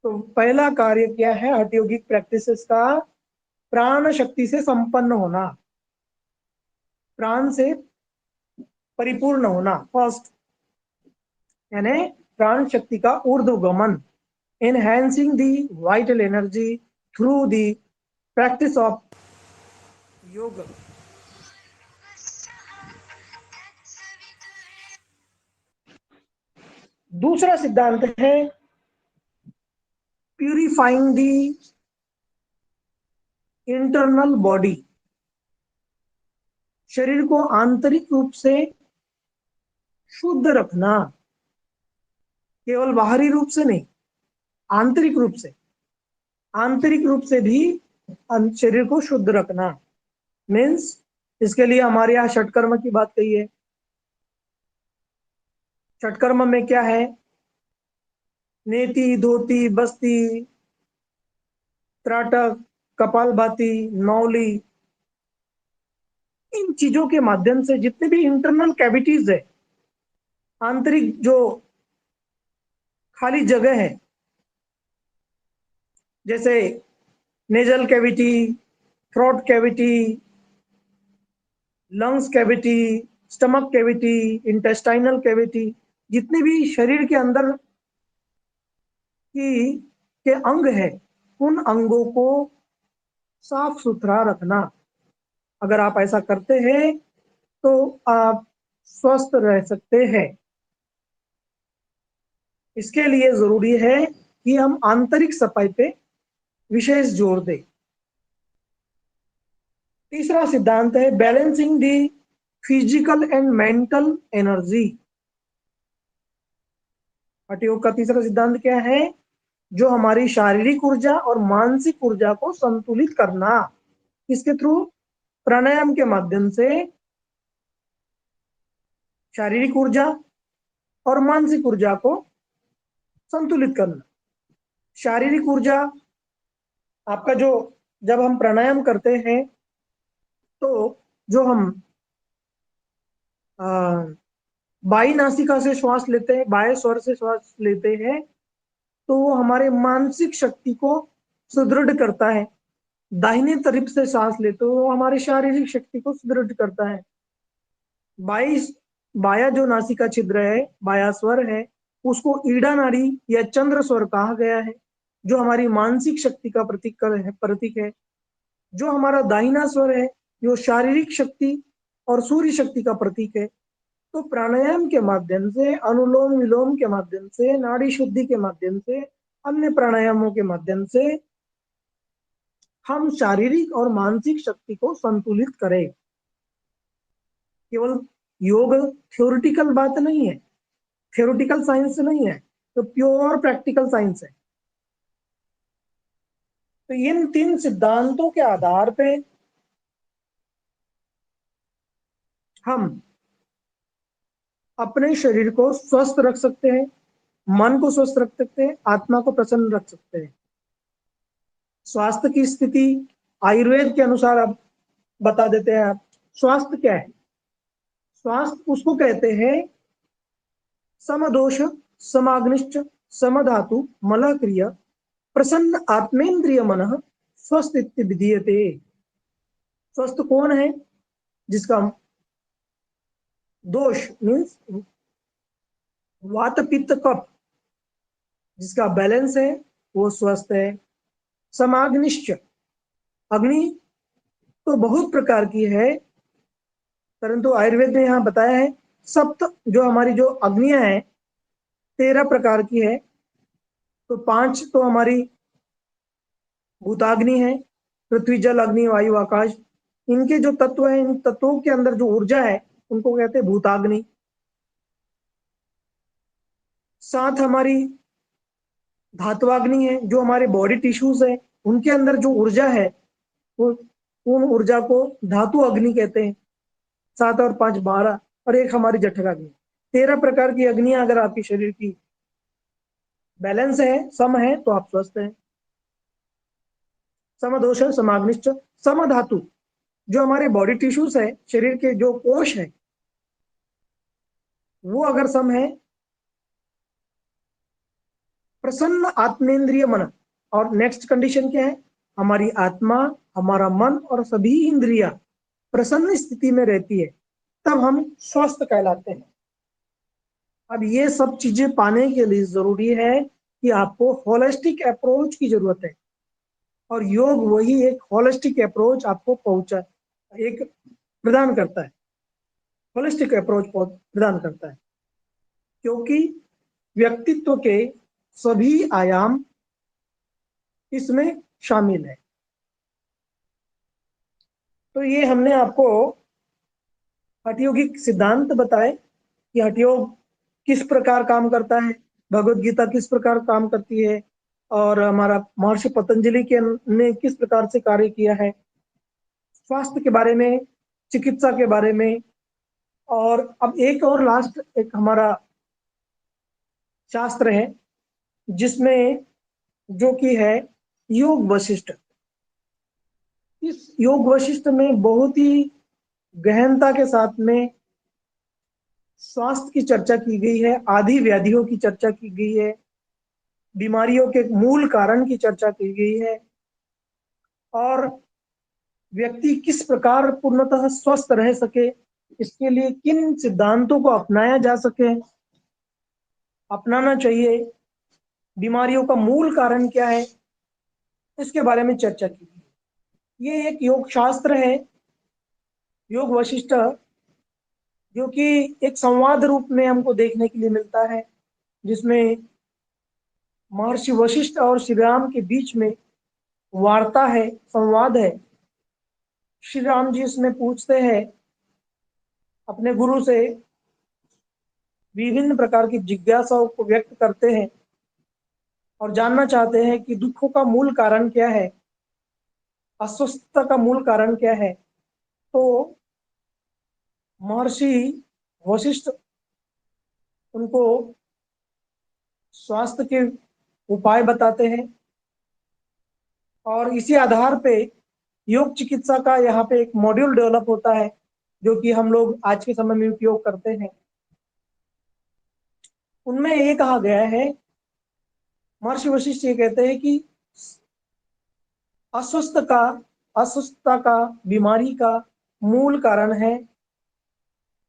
तो पहला कार्य क्या है हठयोगिक प्रैक्टिसेस का? प्राण शक्ति से संपन्न होना, प्राण से परिपूर्ण होना फर्स्ट, यानी प्राण शक्ति का ऊर्ध्वगमन। Enhancing the vital energy through the practice of yoga. दूसरा सिद्धांत है प्यूरिफाइंग दी इंटरनल बॉडी। शरीर को आंतरिक रूप से शुद्ध रखना, केवल बाहरी रूप से नहीं, आंतरिक रूप से, आंतरिक रूप से भी शरीर को शुद्ध रखना। मीन्स इसके लिए हमारे यहाँ षटकर्म की बात कही है। षटकर्म में क्या है? नेति, धोती, बस्ती, त्राटक, कपालभाति, नौली, इन चीजों के माध्यम से जितने भी इंटरनल कैविटीज है आंतरिक जो खाली जगह है, जैसे nasal cavity, throat cavity, lungs cavity, stomach cavity, intestinal cavity, जितने भी शरीर के अंदर की के अंग है, उन अंगों को साफ सुथरा रखना। अगर आप ऐसा करते हैं तो आप स्वस्थ रह सकते हैं। इसके लिए जरूरी है कि हम आंतरिक सफाई पे विशेष जोर दें। तीसरा सिद्धांत है balancing the physical and mental energy. हठयोग का तीसरा सिद्धांत क्या है? जो हमारी शारीरिक ऊर्जा और मानसिक ऊर्जा को संतुलित करना। किसके थ्रू? प्राणायाम के माध्यम से शारीरिक ऊर्जा और मानसिक ऊर्जा को संतुलित करना। शारीरिक ऊर्जा आपका जो, जब हम प्राणायाम करते हैं तो जो हम बाई नासिका से श्वास लेते हैं, बाएं स्वर से श्वास लेते हैं, तो वो हमारे मानसिक शक्ति को सुदृढ़ करता है। दाहिने तरफ से सांस लेते तो वो हमारी शारीरिक शक्ति को सुदृढ़ करता है। बाया जो नासिका छिद्र है, बाया स्वर है, उसको ईड़ा नाड़ी या चंद्र स्वर कहा गया है, जो हमारी मानसिक शक्ति का प्रतीक है। जो हमारा दाहिना स्वर है, जो शारीरिक शक्ति और सूर्य शक्ति का प्रतीक है। तो प्राणायाम के माध्यम से, अनुलोम विलोम के माध्यम से, नाड़ी शुद्धि के माध्यम से, अन्य प्राणायामों के माध्यम से हम शारीरिक और मानसिक शक्ति को संतुलित करें। केवल योग थ्योरेटिकल बात नहीं है, थ्योरेटिकल साइंस नहीं है, तो प्योर प्रैक्टिकल साइंस है। तो इन 3 सिद्धांतों के आधार पे हम अपने शरीर को स्वस्थ रख सकते हैं, मन को स्वस्थ रख सकते हैं, आत्मा को प्रसन्न रख सकते हैं। स्वास्थ्य की स्थिति आयुर्वेद के अनुसार अब बता देते हैं। आप स्वास्थ्य क्या है? स्वास्थ्य उसको कहते हैं समदोष समाग्निश्च समधातु मल क्रिया प्रसन्न आत्मेन्द्रिय मन स्वस्थ इति विधीयते। स्वस्थ कौन है? जिसका दोष मीन्स वात पित्त कफ, जिसका बैलेंस है, वो स्वस्थ है। समाग्निश्च, अग्नि तो बहुत प्रकार की है, परंतु आयुर्वेद ने यहाँ बताया है सप्त, जो हमारी जो अग्नियां हैं 13 प्रकार की है। तो 5 तो हमारी भूताग्नि है, पृथ्वी जल अग्नि वायु आकाश। इनके जो तत्व है, इन तत्वों के अंदर जो ऊर्जा है, उनको कहते हैं भूताग्नि। 7 हमारी धात्वाग्नि है, जो हमारे बॉडी टिश्यूज है, उनके अंदर जो ऊर्जा है, वो उन ऊर्जा को धातु अग्नि कहते हैं। 7 और 5 12, और एक हमारी जठर अग्नि। 13 प्रकार की अग्नियां अगर आपके शरीर की बैलेंस है, सम है, तो आप स्वस्थ हैं। समदोष समाग्निश्च समधातु, जो हमारे बॉडी टिश्यूज है, शरीर के जो कोश है, वो अगर सम है। प्रसन्न आत्मेंद्रिय मन, और नेक्स्ट कंडीशन क्या है? हमारी आत्मा, हमारा मन और सभी इंद्रिया प्रसन्न स्थिति में रहती है, तब हम स्वस्थ कहलाते हैं। अब ये सब चीजें पाने के लिए जरूरी है कि आपको होलिस्टिक अप्रोच की जरूरत है, और योग वही एक होलिस्टिक अप्रोच आपको एक प्रदान करता है, होलिस्टिक अप्रोच प्रदान करता है, क्योंकि व्यक्तित्व के सभी आयाम इसमें शामिल है। तो ये हमने आपको हठयोगिक सिद्धांत बताए कि हठयोग किस प्रकार काम करता है, भगवत गीता किस प्रकार काम करती है, और हमारा महर्षि पतंजलि के ने किस प्रकार से कार्य किया है, स्वास्थ्य के बारे में, चिकित्सा के बारे में। और अब एक और लास्ट एक हमारा शास्त्र है, जिसमें जो कि है योग वशिष्ठ। इस योग वशिष्ठ में बहुत ही गहनता के साथ में स्वास्थ्य की चर्चा की गई है, आदि व्याधियों की चर्चा की गई है, बीमारियों के मूल कारण की चर्चा की गई है, और व्यक्ति किस प्रकार पूर्णतः स्वस्थ रह सके, इसके लिए किन सिद्धांतों को अपनाया जा सके, अपनाना चाहिए, बीमारियों का मूल कारण क्या है, इसके बारे में चर्चा की गई। ये एक योग शास्त्र है, योग वशिष्ठ, जो कि एक संवाद रूप में हमको देखने के लिए मिलता है, जिसमें महर्षि वशिष्ठ और श्री राम के बीच में वार्ता है, संवाद है। श्री राम जी इसमें पूछते हैं अपने गुरु से, विभिन्न प्रकार की जिज्ञासाओं को व्यक्त करते हैं और जानना चाहते हैं कि दुखों का मूल कारण क्या है, अस्वस्थता का मूल कारण क्या है। तो महर्षि वशिष्ठ उनको स्वास्थ्य के उपाय बताते हैं, और इसी आधार पे योग चिकित्सा का यहाँ पे एक मॉड्यूल डेवलप होता है, जो कि हम लोग आज के समय में उपयोग करते हैं। उनमें ये कहा गया है, महर्षि वशिष्ठ ये कहते हैं कि अस्वस्थता का, बीमारी का मूल कारण है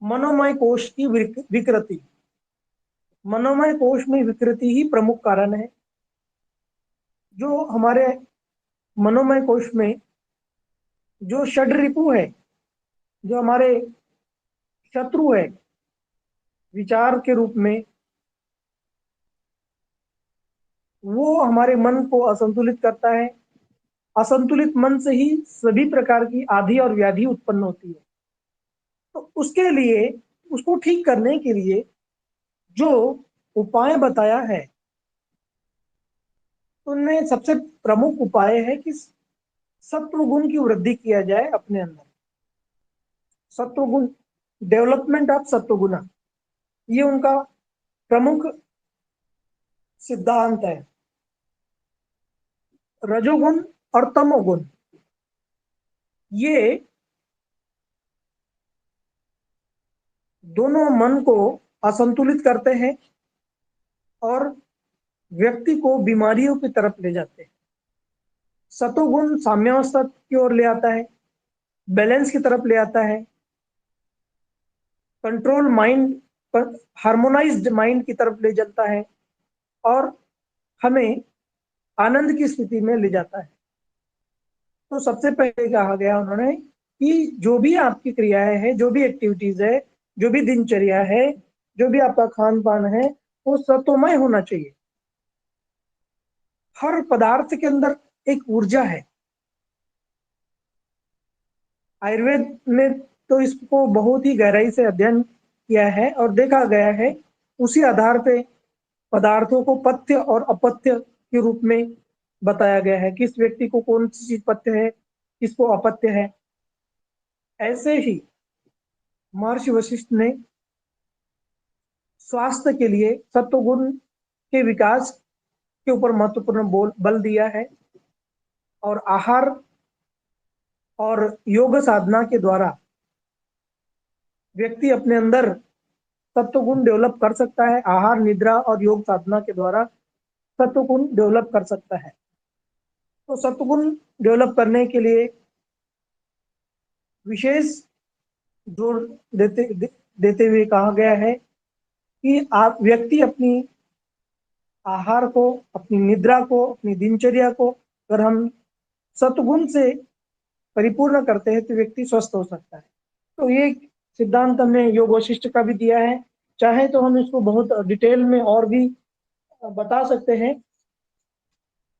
मनोमय कोश की विकृति। मनोमय कोश में विकृति ही प्रमुख कारण है। जो हमारे मनोमय कोश में जो षड्रिपु है, जो हमारे शत्रु है विचार के रूप में, वो हमारे मन को असंतुलित करता है। असंतुलित मन से ही सभी प्रकार की आदि और व्याधि उत्पन्न होती है। तो उसके लिए, उसको ठीक करने के लिए जो उपाय बताया है, उनमें सबसे प्रमुख उपाय है कि सत्व गुण की वृद्धि किया जाए अपने अंदर। सत्व गुण, डेवलपमेंट ऑफ सत्व गुण, ये उनका प्रमुख सिद्धांत है। रजोगुण और तमोगुण, ये दोनों मन को असंतुलित करते हैं और व्यक्ति को बीमारियों की तरफ ले जाते हैं। सतोगुण साम्यावस्था की ओर ले आता है, बैलेंस की तरफ ले आता है, कंट्रोल माइंड, हार्मोनाइज्ड माइंड की तरफ ले जाता है, और हमें आनंद की स्थिति में ले जाता है। तो सबसे पहले कहा गया उन्होंने कि जो भी आपकी क्रियाएं हैं, जो भी एक्टिविटीज है, जो भी दिनचर्या है, जो भी आपका खान पान है, वो सत्वमय होना चाहिए। हर पदार्थ के अंदर एक ऊर्जा है। आयुर्वेद में तो इसको बहुत ही गहराई से अध्ययन किया है और देखा गया है। उसी आधार पे पदार्थों को पथ्य और अपथ्य के रूप में बताया गया है, किस व्यक्ति को कौन सी चीज पथ्य है, किसको अपथ्य है। ऐसे ही महर्षि वशिष्ठ ने स्वास्थ्य के लिए सत्वगुण के विकास के ऊपर महत्वपूर्ण बल दिया है, और आहार और योग साधना के द्वारा व्यक्ति अपने अंदर सत्वगुण डेवलप कर सकता है। आहार, निद्रा और योग साधना के द्वारा सत्वगुण डेवलप कर सकता है। तो सत्वगुण डेवलप करने के लिए विशेष जोर देते हुए कहा गया है कि आप व्यक्ति अपनी आहार को, अपनी निद्रा को, अपनी दिनचर्या को अगर हम सत्वगुण से परिपूर्ण करते हैं तो व्यक्ति स्वस्थ हो सकता है। तो ये सिद्धांत हमने योग वशिष्ठ का भी दिया है। चाहे तो हम इसको बहुत डिटेल में और भी बता सकते हैं।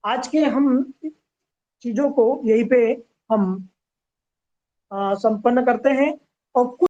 आज के हम चीजों को यहीं पे हम संपन्न करते हैं, और कुछ